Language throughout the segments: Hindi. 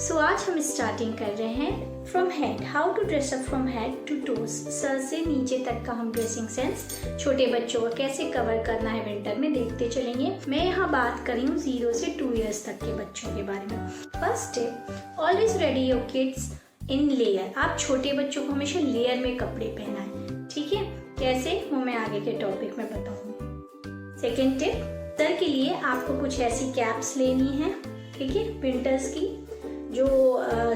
सो आज हम स्टार्टिंग कर रहे हैं from head, how to dress up from head to toes. सर से नीचे तक का हम ड्रेसिंग सेंस छोटे बच्चों को कैसे कवर करना है विंटर में देखते चलेंगे। मैं यहाँ बात कर रही हूँ 0 से 2 ईयर्स तक के बच्चों के बारे में। First tip, always ready your kids in layer. आप छोटे बच्चों को हमेशा लेयर में कपड़े पहनाएं, ठीक है। कैसे वो मैं आगे के टॉपिक में बताऊंगी। सेकेंड टिप, सर के लिए आपको कुछ ऐसी कैप्स लेनी है, ठीक है, विंटर्स की। जो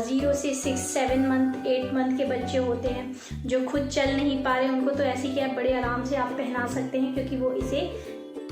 0 से 6, 7 मंथ 8 मंथ के बच्चे होते हैं जो खुद चल नहीं पा रहे, उनको तो ऐसी कैप बड़े आराम से आप पहना सकते हैं क्योंकि वो इसे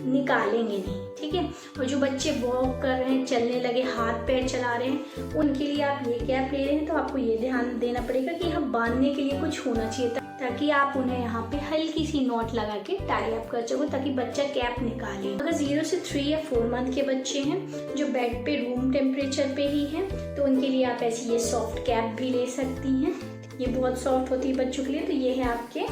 निकालेंगे नहीं, ठीक है। और जो बच्चे वॉक कर रहे हैं, चलने लगे, हाथ पैर चला रहे हैं, उनके लिए आप ये कैप ले रहे हैं तो आपको ये ध्यान देना पड़ेगा कि यहाँ बांधने के लिए कुछ होना चाहिए ताकि आप उन्हें यहाँ पे हल्की सी नॉट लगा के टाई अप कर सको ताकि बच्चा कैप निकाले। अगर 0 से 3 या 4 मंथ के बच्चे हैं जो बेड पे रूम टेम्परेचर पे ही हैं तो उनके लिए आप ऐसी ये सॉफ्ट कैप भी ले सकती हैं। ये बहुत सॉफ्ट होती है बच्चों के लिए, तो ये है आपके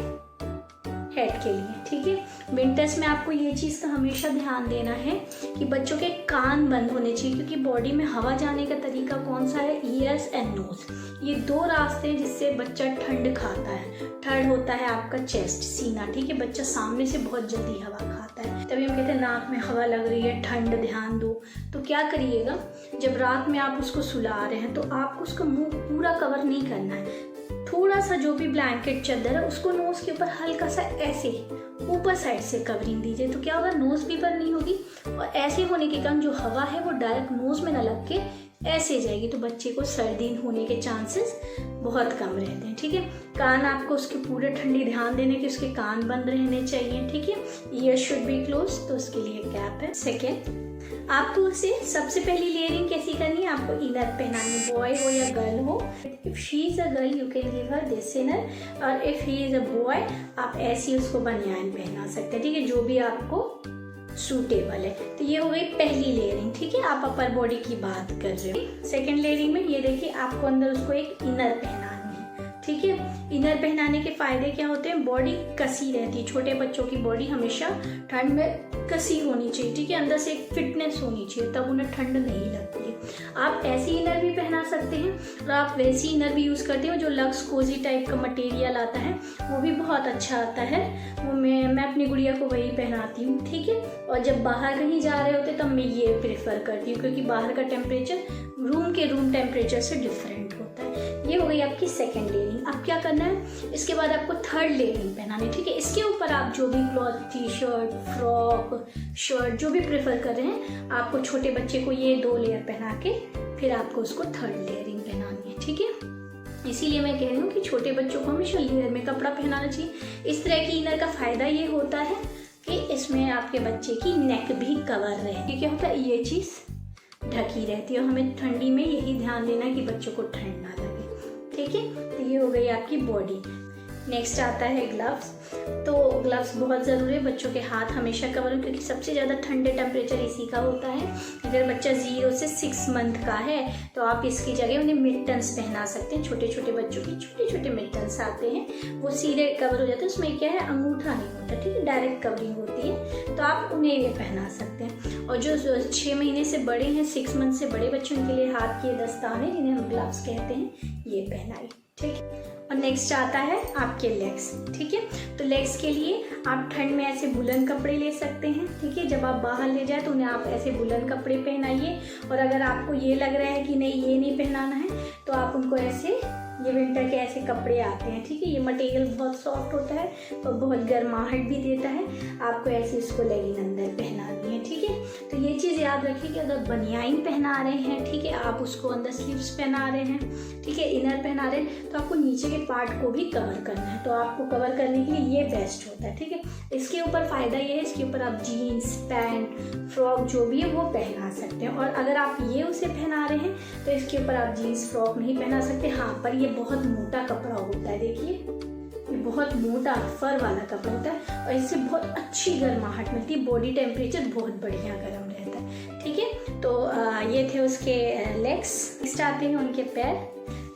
हेड के लिए, ठीक है। विंटर्स में आपको ये चीज़ का हमेशा ध्यान देना है कि बच्चों के कान बंद होने चाहिए क्योंकि बॉडी में हवा जाने का तरीका कौन सा है, ईयर्स एंड नोज। ये 2 रास्ते हैं जिससे बच्चा ठंड खाता है। थर्ड होता है आपका चेस्ट, सीना, ठीक है। बच्चा सामने से बहुत जल्दी हवा खाता है, तभी हम कहते हैं नाक में हवा लग रही है, ठंड, ध्यान दो। तो क्या करिएगा, जब रात में आप उसको सुला रहे हैं तो आपको उसका मुंह पूरा कवर नहीं करना है। थोड़ा सा जो भी ब्लैंकेट चादर है उसको नोज के ऊपर हल्का सा ऐसे ऊपर साइड से कवरिंग दीजिए, तो क्या होगा, नोज भी बंद नहीं होगी और ऐसे होने के कारण जो हवा है वो डायरेक्ट नोज में न लग के ऐसे जाएगी, तो बच्चे को सर्दी होने के चांसेस बहुत कम रहते हैं, ठीक है। कान आपको उसके पूरे ठंडी ध्यान देने के उसके कान बंद रहने चाहिए, ठीक है। ईयर शुड बी क्लोज, तो उसके लिए कैप है। सेकेंड, आपको उसे सबसे पहली लेयरिंग कैसी करनी है, आपको इनर पहनानी, बॉय हो या गर्ल हो। If she is a girl you can give her this inner, और if he is a boy आप ऐसी उसको बनियान पहना सकते हैं, ठीक है, जो भी आपको सूटेबल है। तो ये हो गई पहली लेयरिंग, ठीक है। आप अपर बॉडी की बात कर रहे हो। सेकेंड लेयरिंग में ये देखिए आपको अंदर उसको एक इनर पहनानी है, ठीक है। इनर पहनाने के फायदे क्या होते हैं, बॉडी कसी रहती है। छोटे बच्चों की बॉडी हमेशा ठंड में कसी होनी चाहिए, ठीक है, अंदर से एक फिटनेस होनी चाहिए, तब उन्हें ठंड नहीं लगती है। आप ऐसी इनर भी पहना सकते हैं और आप वैसी इनर भी यूज़ करते हो जो लक्स कोजी टाइप का मटेरियल आता है, वो भी बहुत अच्छा आता है। वो मैं अपनी गुड़िया को वही पहनाती हूँ, ठीक है। और जब बाहर कहीं जा रहे होते तब मैं ये प्रेफर करती हूँ क्योंकि बाहर का टेम्परेचर रूम टेम्परेचर से डिफरेंट होता है। ये हो गई आपकी सेकेंड लेयरिंग। अब क्या करना है, इसके बाद आपको थर्ड लेयरिंग पहनानी, ठीक है। इसके ऊपर आप जो भी cloth, T shirt, frock, shirt जो भी प्रेफर कर रहे हैं, आपको छोटे बच्चे को ये 2 लेयर पहना के फिर आपको उसको थर्ड लेयरिंग पहनानी है, ठीक है। इसीलिए मैं कह रही हूँ कि छोटे बच्चों को हमेशा लेयर में कपड़ा पहनाना चाहिए। इस तरह की इनर का फायदा ये होता है कि इसमें आपके बच्चे की नेक भी कवर रहे, क्या होता है, ये चीज़ ढकी रहती है। और हमें ठंडी में यही ध्यान देना है कि बच्चों को ठंड ना लगे, ठीक है। तो ये हो गई आपकी बॉडी। नेक्स्ट आता है ग्लव्स। तो ग्लव्स बहुत ज़रूरी है, बच्चों के हाथ हमेशा कवर हो क्योंकि सबसे ज़्यादा ठंडे टेम्परेचर इसी का होता है। अगर बच्चा 0 से 6 मंथ का है तो आप इसकी जगह उन्हें मिटन्स पहना सकते हैं। छोटे छोटे बच्चों की छोटे छोटे मिटन्स आते हैं, वो सीधे कवर हो जाते हैं, उसमें क्या है, अंगूठा नहीं होता, ठीक है, डायरेक्ट कवरिंग होती है, तो आप उन्हें ये पहना सकते हैं। और जो 6 महीने से बड़े हैं, 6 मंथ से बड़े बच्चों के लिए हाथ के दस्ताने जिन्हें हम ग्लव्स कहते हैं, ये पहनाई, ठीक है। और नेक्स्ट आता है आपके लेग्स, ठीक है। तो लेग्स के लिए आप ठंड में ऐसे वुलन कपड़े ले सकते हैं, ठीक है। जब आप बाहर ले जाए तो उन्हें आप ऐसे वुलन कपड़े पहनाइए। और अगर आपको ये लग रहा है कि नहीं ये नहीं पहनाना है तो आप उनको ऐसे, ये विंटर के ऐसे कपड़े आते हैं, ठीक है। ये मटेरियल बहुत सॉफ्ट होता है और बहुत गर्माहट भी देता है। आपको ऐसे इसको लेगिंग अंदर पहनानी है, ठीक है। तो ये चीज़ याद रखिए कि अगर बनियाइन पहना रहे हैं, ठीक है, आप उसको अंदर स्लीव्स पहना रहे हैं, ठीक है, इनर पहना रहे हैं, तो आपको नीचे के पार्ट को भी कवर करना है। तो आपको कवर करने के लिए ये बेस्ट होता है, ठीक है। इसके ऊपर फ़ायदा ये है, इसके ऊपर आप जीन्स, पैंट, फ्रॉक जो भी है वो पहना सकते हैं। और अगर आप ये उसे पहना रहे हैं तो इसके ऊपर आप जीन्स, फ्रॉक नहीं पहना सकते। हाँ, पर ये बहुत मोटा कपड़ा होता है, देखिए ये बहुत मोटा फर वाला कपड़ा होता है और इससे बहुत अच्छी गर्माहट मिलती है, बॉडी टेम्परेचर बहुत बढ़िया गर्म रहता है, ठीक है। तो ये थे उसके लेग्स। नेक्स्ट आते हैं उनके पैर।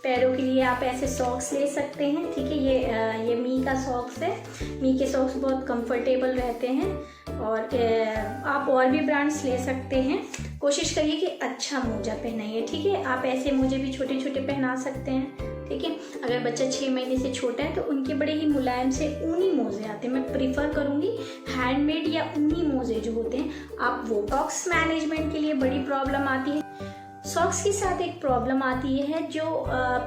पैरों के लिए आप ऐसे सॉक्स ले सकते हैं, ठीक है। ये मी का सॉक्स है। मी के सॉक्स बहुत कंफर्टेबल रहते हैं और आप और भी ब्रांड्स ले सकते हैं। कोशिश करिए कि अच्छा मोजा पहनाइए, ठीक है। आप ऐसे मोजे भी छोटे छोटे पहना सकते हैं, ठीक है। अगर बच्चा 6 महीने से छोटा है तो उनके बड़े ही मुलायम से ऊनी मोजे आते हैं। मैं प्रीफर करूँगी हैंडमेड या ऊनी मोजे जो होते हैं। आप वो टॉक्स मैनेजमेंट के लिए बड़ी प्रॉब्लम आती है। सॉक्स के साथ एक प्रॉब्लम आती है जो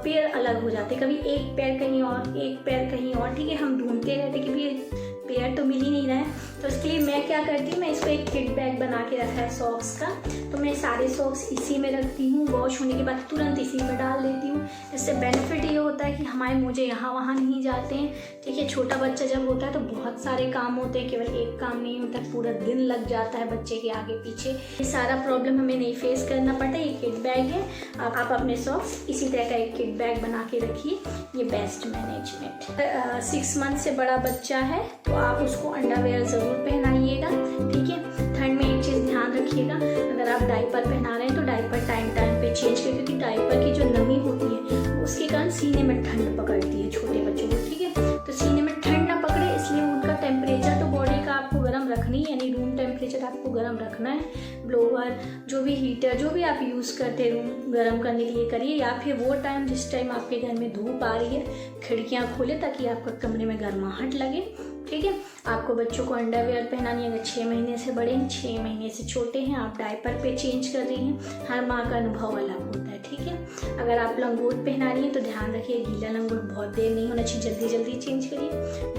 पैर अलग हो जाते हैं, कभी एक पैर कहीं और एक पैर कहीं और, ठीक है। हम ढूंढते रहते कि भाई पैर तो मिल ही नहीं रहा है, तो इसके लिए मैं क्या करती हूँ, मैं इसको एक किट बैग बना के रखा है सॉक्स का। तो मैं सारे सॉक्स इसी में रखती हूँ, वॉश होने के बाद तुरंत इसी में डाल देती हूँ। इससे बेनिफिट ये होता है कि हमारे मोजे यहाँ वहाँ नहीं जाते हैं, ठीक है। छोटा बच्चा जब होता है तो बहुत सारे काम होते हैं, केवल एक काम नहीं होता, पूरा दिन लग जाता है बच्चे के आगे पीछे। ये सारा प्रॉब्लम हमें नहीं फेस करना पड़ता। ये किट बैग है, आप अपने सॉक्स इसी तरह का एक किट बैग बना के रखिए, ये बेस्ट मैनेजमेंट। 6 मंथ से बड़ा बच्चा है तो आप उसको अंडरवेयर ज़रूर पहनाइएगा, ठीक है। ठंड में एक चीज़ ध्यान रखिएगा, अगर आप डायपर पहना रहे हैं तो डायपर टाइम टाइम पे चेंज करिए, क्योंकि डायपर की जो नमी होती है उसके कारण सीने में ठंड पकड़ती है छोटे बच्चों को, ठीक है। तो सीने में ठंड ना पकड़े इसलिए उनका टेम्परेचर तो बॉडी का आपको गर्म रखना ही, यानी रूम टेम्परेचर आपको गर्म रखना है। ब्लोवर जो भी हीटर जो भी आप यूज़ करते हैं रूम गर्म करने के लिए करिए, या फिर वो टाइम जिस टाइम आपके घर में धूप आ रही है खिड़कियाँ खोले ताकि आपका कमरे में गर्माहट लगे, ठीक है। आपको बच्चों को अंडरवेयर पहनानी है, अगर 6 महीने से बड़े हैं, 6 महीने से छोटे हैं, आप डायपर पे चेंज कर रही हैं, हर माँ का अनुभव अलग होता है, ठीक है। अगर आप लंगोट पहना रही हैं तो ध्यान रखिए गीला लंगोट बहुत देर नहीं होना चाहिए, जल्दी जल्दी चेंज करिए।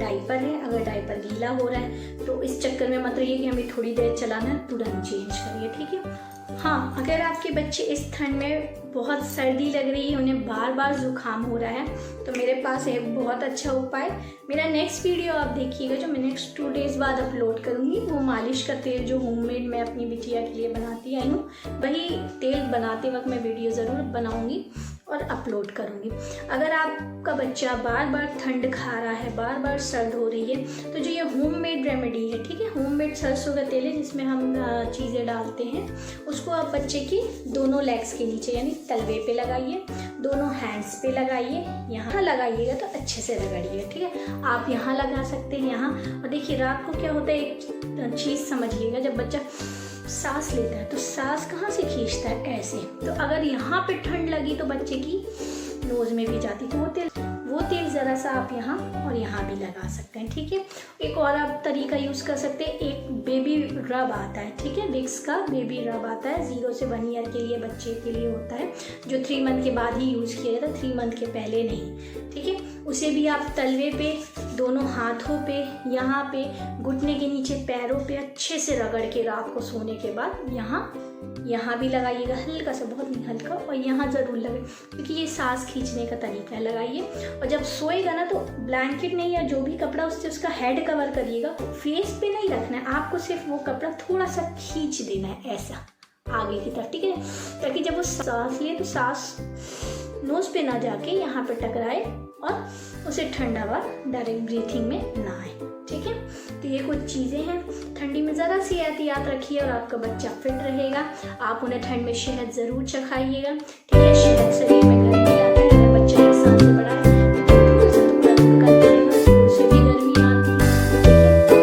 डायपर है, अगर डायपर गीला हो रहा है तो इस चक्कर में मत रहिए कि हमें थोड़ी देर चलाना है, तुरंत चेंज करिए, ठीक है। हाँ, अगर आपके बच्चे इस ठंड में बहुत सर्दी लग रही है, उन्हें बार बार जुकाम हो रहा है, तो मेरे पास है बहुत अच्छा उपाय। मेरा नेक्स्ट वीडियो आप देखिएगा जो मैं नेक्स्ट 2 डेज़ बाद अपलोड करूँगी, वो मालिश का तेल जो होममेड मैं अपनी बिटिया के लिए बनाती आई हूँ, वही तेल बनाते वक्त मैं वीडियो ज़रूर बनाऊँगी और अपलोड करूँगी। अगर आपका बच्चा बार बार ठंड खा रहा है, बार बार सर्द हो रही है, तो जो ये होममेड रेमेडी है, ठीक है, होममेड सरसों का तेल है जिसमें हम चीज़ें डालते हैं, उसको आप बच्चे की दोनों लेग्स के नीचे यानी तलवे पे लगाइए, दोनों हैंड्स पे लगाइए, यहाँ लगाइएगा तो अच्छे से रगड़िए, ठीक है। आप यहाँ लगा सकते हैं, यहाँ। और देखिए रात को क्या होता है, एक चीज़ समझिएगा, जब बच्चा सांस लेता है तो सांस कहाँ से खींचता है, ऐसे। तो अगर यहाँ पे ठंड लगी तो बच्चे की नोज में भी जाती, तो वो तेल ज़रा सा आप यहाँ और यहाँ भी लगा सकते हैं, ठीक है। एक और आप तरीका यूज़ कर सकते हैं, एक बेबी रब आता है, ठीक है, विक्स का बेबी रब आता है, 0 से 1 ईयर के लिए बच्चे के लिए होता है, जो 3 मंथ के बाद ही यूज़ किया जाता है, 3 मंथ के पहले नहीं, ठीक है। उसे भी आप तलवे पे, दोनों हाथों पे, यहाँ पे, घुटने के नीचे, पैरों पे अच्छे से रगड़ के रात को सोने के बाद यहाँ भी लगाइएगा, हल्का सा, बहुत नहीं हल्का, और यहाँ ज़रूर लगे क्योंकि ये सांस खींचने का तरीका है, लगाइए। और जब सोएगा ना तो ब्लैंकेट नहीं या जो भी कपड़ा उससे उसका हेड कवर करिएगा, फेस पे नहीं रखना है आपको, सिर्फ वो कपड़ा थोड़ा सा खींच देना है ऐसा आगे की तरफ, ठीक है, ताकि जब वो सांस ले तो सांस नोज पे ना जाके यहाँ पे टकराए और उसे ठंडा हवा डायरेक्ट ब्रीथिंग में ना आए, ठीक है। तो ये कुछ चीज़ें हैं, ठंडी में ज़रा सी एहतियात रखिए और आपका बच्चा फिट रहेगा। आप उन्हें ठंड में शहद ज़रूर चखाइएगा, ठीक है। शहद शरीर में गर्मी लाता है, अगर बच्चा 1 साल से बड़ा है उससे भी गर्मी आती है,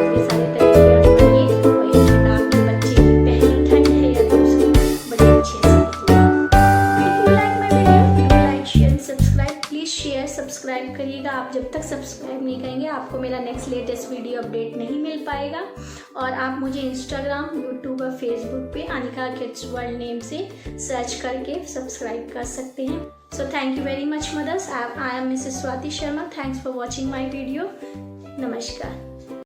ये सारे तरीके अपनाइए और ये ठंड आपके बच्चे की पहली ठंड है या दूसरी, बड़े अच्छे से सब्सक्राइब करिएगा। आप जब तक सब्सक्राइब नहीं करेंगे आपको मेरा नेक्स्ट लेटेस्ट वीडियो अपडेट नहीं मिल पाएगा। और आप मुझे इंस्टाग्राम, यूट्यूब और फेसबुक पे अनिका किड्स वर्ल्ड नेम से सर्च करके सब्सक्राइब कर सकते हैं। So thank you very much mothers. I am Mrs Swati Sharma. Thanks for watching my video. नमस्कार।